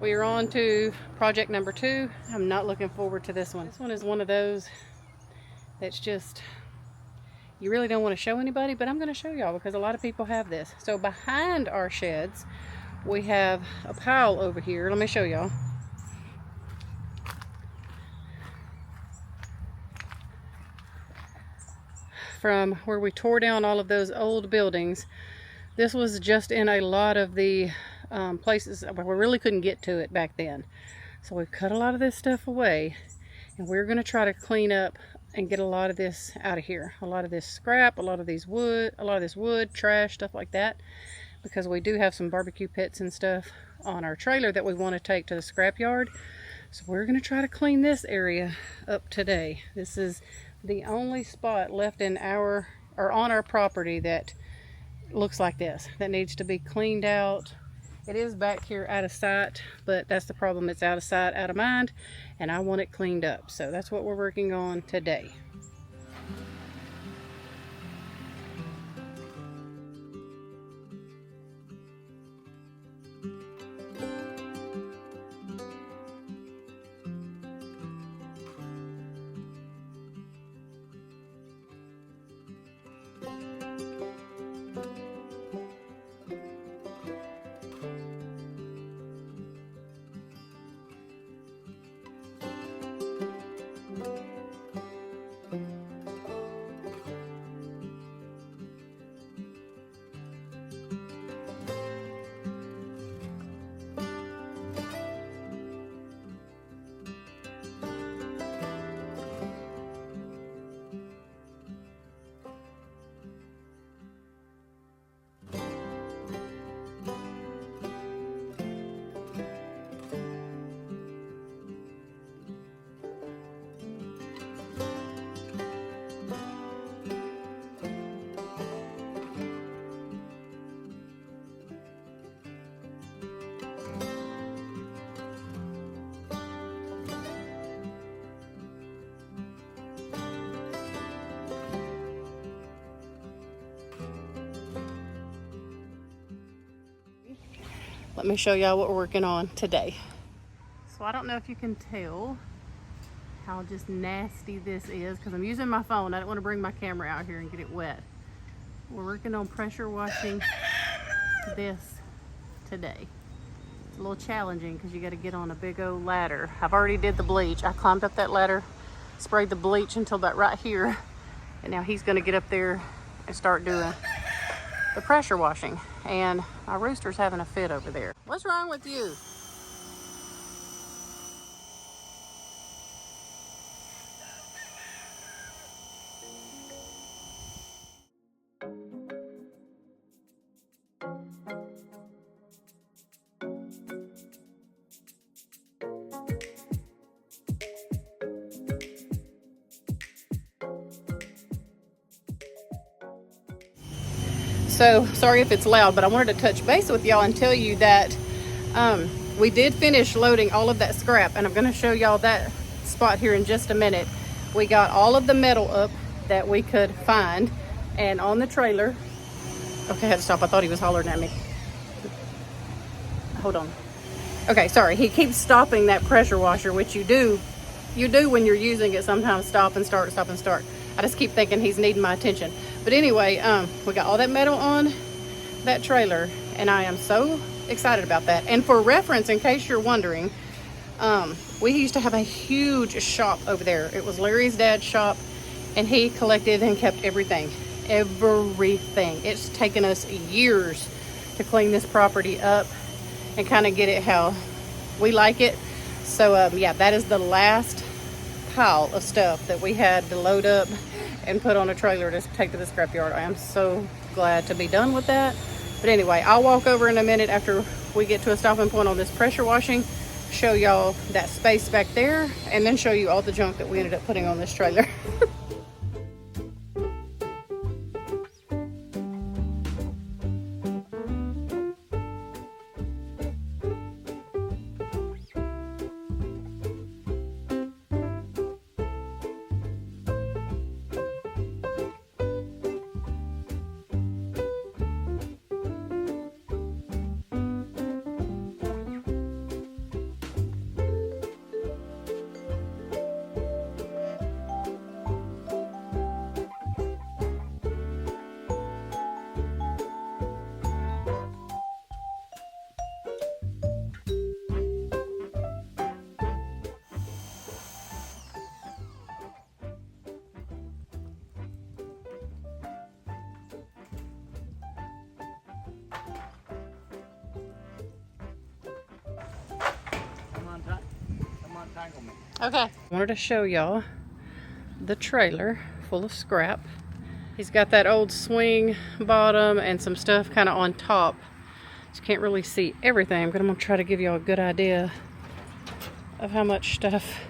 We are on to project number 2. I'm not looking forward to this one. This one is one of those that's just, you really don't want to show anybody, but I'm going to show y'all because a lot of people have this. So behind our sheds, we have a pile over here. Let me show y'all. From where we tore down all of those old buildings, this was just in a lot of the places where we really couldn't get to it back then. So we've cut a lot of this stuff away, and we're going to try to clean up and get a lot of this out of here. A lot of this scrap, a lot of this wood, trash, stuff like that, because we do have some barbecue pits and stuff on our trailer that we want to take to the scrap yard. So we're going to try to clean this area up today. This is the only spot left in on our property that looks like this, that needs to be cleaned out. It is back here out of sight, but that's the problem. It's out of sight, out of mind, and I want it cleaned up. So that's what we're working on today. Let me show y'all what we're working on today. So I don't know if you can tell how just nasty this is because I'm using my phone. I don't want to bring my camera out here and get it wet. We're working on pressure washing this today. It's a little challenging because you got to get on a big old ladder. I've already did the bleach. I climbed up that ladder, sprayed the bleach until about right here, and now he's going to get up there and start doing the pressure washing. And my rooster's having a fit over there. What's wrong with you? So sorry if it's loud, but I wanted to touch base with y'all and tell you that we did finish loading all of that scrap, and I'm going to show y'all that spot here in just a minute. We got all of the metal up that we could find, and on the trailer. Okay, I had to stop. I thought he was hollering at me. Hold on. Okay, sorry. He keeps stopping that pressure washer, which you do when you're using it. Sometimes stop and start, stop and start. I just keep thinking he's needing my attention. But anyway, we got all that metal on that trailer, and I am so excited about that. And for reference, in case you're wondering, we used to have a huge shop over there. It was Larry's dad's shop, and he collected and kept everything. It's taken us years to clean this property up and kind of get it how we like it. So yeah, that is the last pile of stuff that we had to load up and put on a trailer to take to the scrapyard. I am so glad to be done with that. But anyway, I'll walk over in a minute after we get to a stopping point on this pressure washing, show y'all that space back there, and then show you all the junk that we ended up putting on this trailer. Okay. I wanted to show y'all the trailer full of scrap. He's got that old swing bottom and some stuff kind of on top. You can't really see everything, but I'm gonna try to give y'all a good idea of how much stuff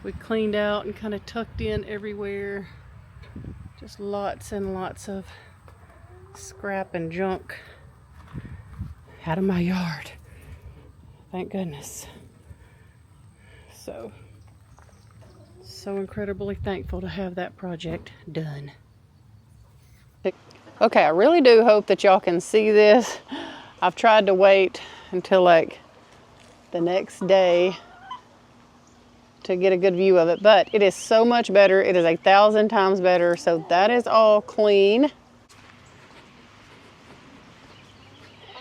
we cleaned out and kind of tucked in everywhere. Just lots and lots of scrap and junk out of my yard. Thank goodness. So incredibly thankful to have that project done. Okay, I really do hope that y'all can see this. I've tried to wait until like the next day to get a good view of it, but it is so much better. It is 1,000 times better. So that is all clean.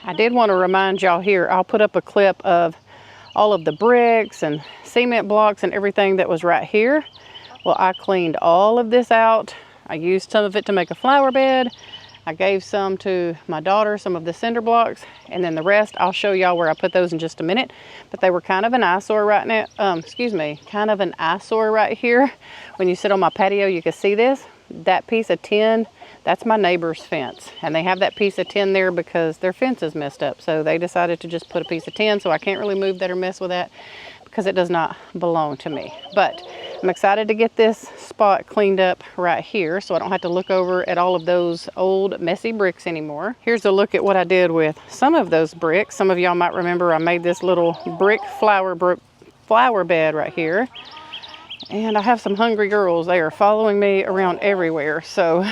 I did want to remind y'all here, I'll put up a clip of all of the bricks and cement blocks and everything that was right here. Well, I cleaned all of this out. I used some of it to make a flower bed. I gave some to my daughter, some of the cinder blocks, and then the rest, I'll show y'all where I put those in just a minute. But they were kind of an eyesore right now, kind of an eyesore right here. When you sit on my patio, you can see this. That piece of tin, that's my neighbor's fence. And they have that piece of tin there because their fence is messed up. So they decided to just put a piece of tin, so I can't really move that or mess with that because it does not belong to me. But I'm excited to get this spot cleaned up right here so I don't have to look over at all of those old messy bricks anymore. Here's a look at what I did with some of those bricks. Some of y'all might remember I made this little brick flower bed right here. And I have some hungry girls. They are following me around everywhere. So,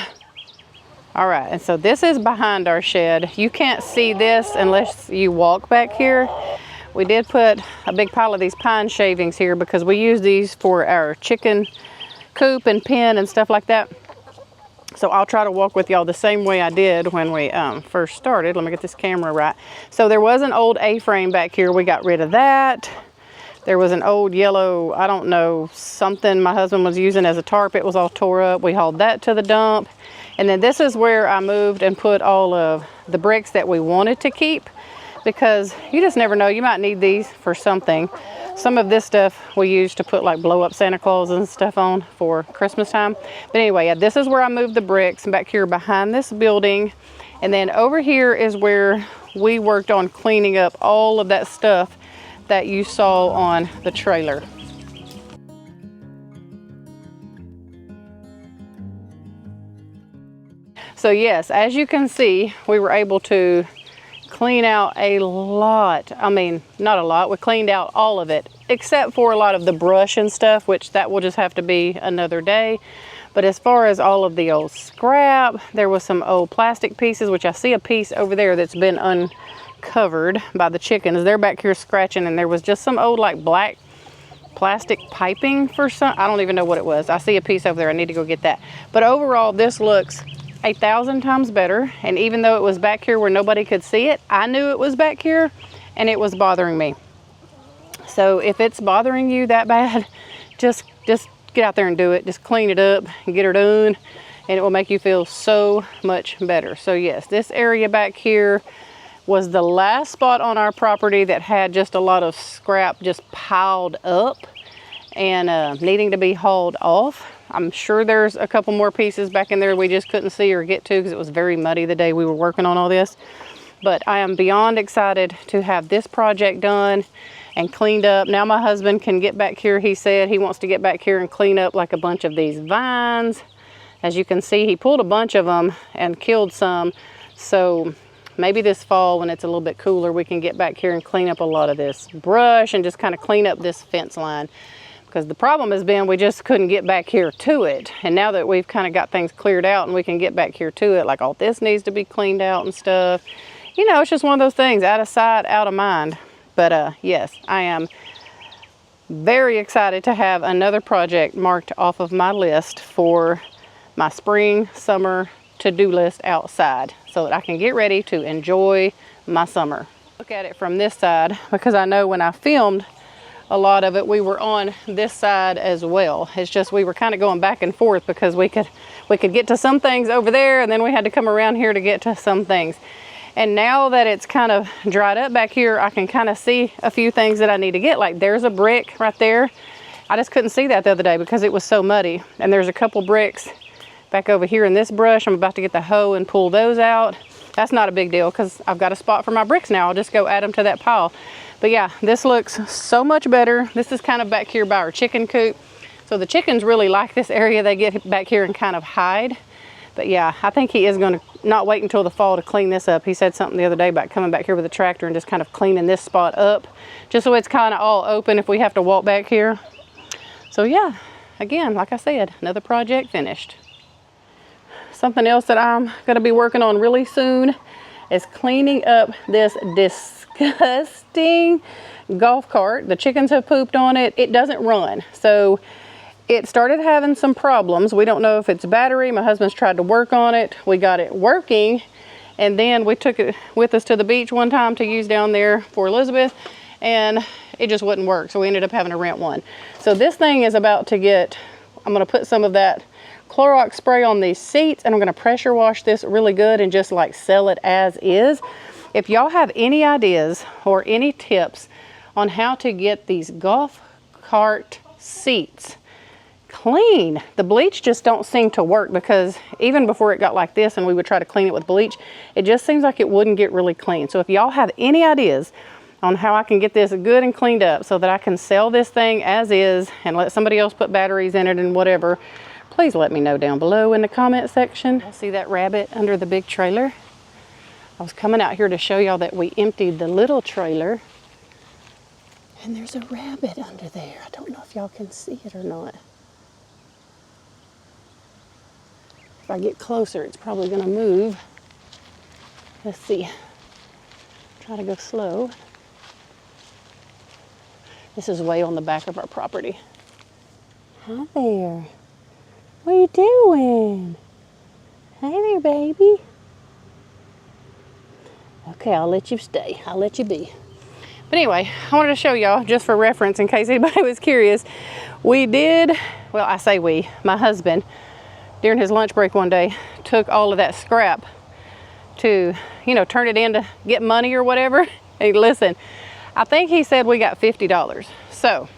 all right. And so this is behind our shed. You can't see this unless you walk back here. We did put a big pile of these pine shavings here because we use these for our chicken coop and pen and stuff like that. So I'll try to walk with y'all the same way I did when we first started. Let me get this camera right. So there was an old A-frame back here. We got rid of that. There was an old yellow, I don't know, something my husband was using as a tarp. It was all tore up. We hauled that to the dump. And then this is where I moved and put all of the bricks that we wanted to keep, because you just never know. You might need these for something. Some of this stuff we used to put like blow up Santa Claus and stuff on for Christmas time. But anyway, yeah, this is where I moved the bricks, back here behind this building. And then over here is where we worked on cleaning up all of that stuff that you saw on the trailer. So yes, as you can see, we were able to clean out a lot. I mean, not a lot. We cleaned out all of it, except for a lot of the brush and stuff, which that will just have to be another day. But as far as all of the old scrap, there was some old plastic pieces, which I see a piece over there that's been uncovered by the chickens. They're back here scratching, and there was just some old like black plastic piping for some, I don't even know what it was. I see a piece over there. I need to go get that. But overall, this looks 1,000 times better. And even though it was back here where nobody could see it, I knew it was back here and it was bothering me. So if it's bothering you that bad, just get out there and do it. Just clean it up and get her done, and it will make you feel so much better. So yes, this area back here was the last spot on our property that had just a lot of scrap just piled up and needing to be hauled off. I'm sure there's a couple more pieces back in there we just couldn't see or get to because it was very muddy the day we were working on all this. But I am beyond excited to have this project done and cleaned up. Now my husband can get back here. He said he wants to get back here and clean up like a bunch of these vines. As you can see, he pulled a bunch of them and killed some. So maybe this fall when it's a little bit cooler, we can get back here and clean up a lot of this brush and just kind of clean up this fence line. Because the problem has been we just couldn't get back here to it. And now that we've kind of got things cleared out and we can get back here to it, like all this needs to be cleaned out and stuff. You know, it's just one of those things, out of sight, out of mind. But yes, I am very excited to have another project marked off of my list for my spring, summer to-do list outside so that I can get ready to enjoy my summer. Look at it from this side, because I know when I filmed a lot of it, we were on this side as well. It's just we were kind of going back and forth because we could get to some things over there, and then we had to come around here to get to some things. And now that it's kind of dried up back here, I can kind of see a few things that I need to get. Like there's a brick right there. I just couldn't see that the other day because it was so muddy. And there's a couple bricks back over here in this brush. I'm about to get the hoe and pull those out. That's not a big deal because I've got a spot for my bricks now. I'll just go add them to that pile. But yeah, this looks so much better. This is kind of back here by our chicken coop. So the chickens really like this area. They get back here and kind of hide. But yeah, I think he is going to not wait until the fall to clean this up. He said something the other day about coming back here with a tractor and just kind of cleaning this spot up, just so it's kind of all open if we have to walk back here. So yeah, again, like I said, another project finished. Something else that I'm going to be working on really soon is cleaning up this disgusting golf cart. The chickens have pooped on it. It doesn't run. So it started having some problems. We don't know if it's battery. My husband's tried to work on it. We got it working, and then we took it with us to the beach one time to use down there for Elizabeth, and it just wouldn't work. So we ended up having to rent one. So this thing is about to get, I'm going to put some of that Clorox spray on these seats, and I'm going to pressure wash this really good and just like sell it as is. If y'all have any ideas or any tips on how to get these golf cart seats clean, the bleach just don't seem to work, because even before it got like this and we would try to clean it with bleach, it just seems like it wouldn't get really clean. So if y'all have any ideas on how I can get this good and cleaned up so that I can sell this thing as is and let somebody else put batteries in it and whatever, please let me know down below in the comment section. See that rabbit under the big trailer? I was coming out here to show y'all that we emptied the little trailer, and there's a rabbit under there. I don't know if y'all can see it or not. If I get closer, it's probably going to move. Let's see. Try to go slow. This is way on the back of our property. Hi there. What are you doing? Hey there, baby. Okay, I'll let you stay. I'll let you be. But anyway, I wanted to show y'all, just for reference, in case anybody was curious. We did, well, I say we, my husband, during his lunch break one day, took all of that scrap to, you know, turn it in to get money or whatever. Hey, listen, I think he said we got $50. So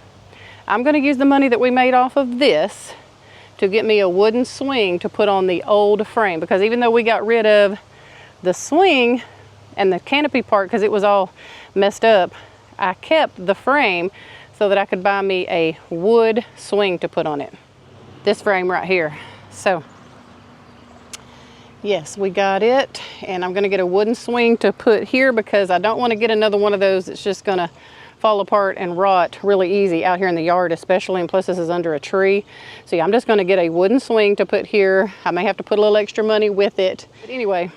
I'm going to use the money that we made off of this to get me a wooden swing to put on the old frame, because even though we got rid of the swing and the canopy part because it was all messed up, I kept the frame so that I could buy me a wood swing to put on it. This frame right here. So yes, we got it, and I'm going to get a wooden swing to put here because I don't want to get another one of those that's just going to fall apart and rot really easy out here in the yard, especially, and plus this is under a tree. So yeah, I'm just going to get a wooden swing to put here. I may have to put a little extra money with it, but anyway,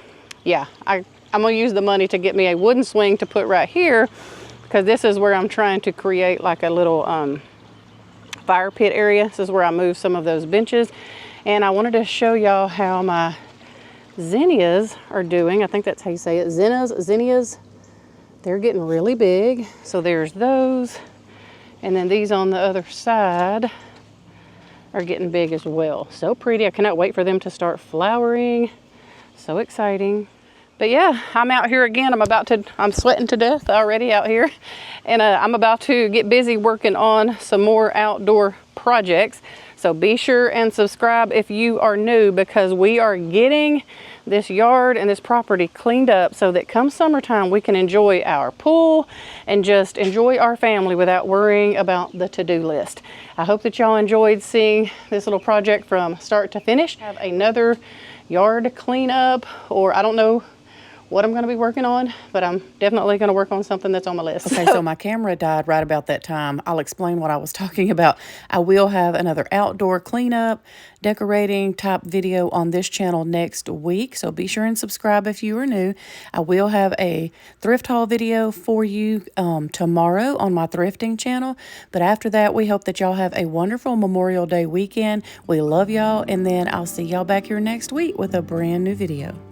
yeah, I'm going to use the money to get me a wooden swing to put right here, because this is where I'm trying to create like a little fire pit area. This is where I move some of those benches. And I wanted to show y'all how my zinnias are doing. I think that's how you say it. Zinnias. They're getting really big. So there's those. And then these on the other side are getting big as well. So pretty. I cannot wait for them to start flowering. So exciting. But yeah, I'm out here again. I'm sweating to death already out here. And I'm about to get busy working on some more outdoor projects. So be sure and subscribe if you are new, because we are getting this yard and this property cleaned up so that come summertime we can enjoy our pool and just enjoy our family without worrying about the to-do list. I hope that y'all enjoyed seeing this little project from start to finish. I have another yard cleanup, or I don't know what I'm going to be working on, but I'm definitely going to work on something that's on my list. Okay, so my camera died right about that time. I'll explain what I was talking about. I will have another outdoor cleanup, decorating type video on this channel next week, so be sure and subscribe if you are new. I will have a thrift haul video for you tomorrow on my thrifting channel, but after that, we hope that y'all have a wonderful Memorial Day weekend. We love y'all, and then I'll see y'all back here next week with a brand new video.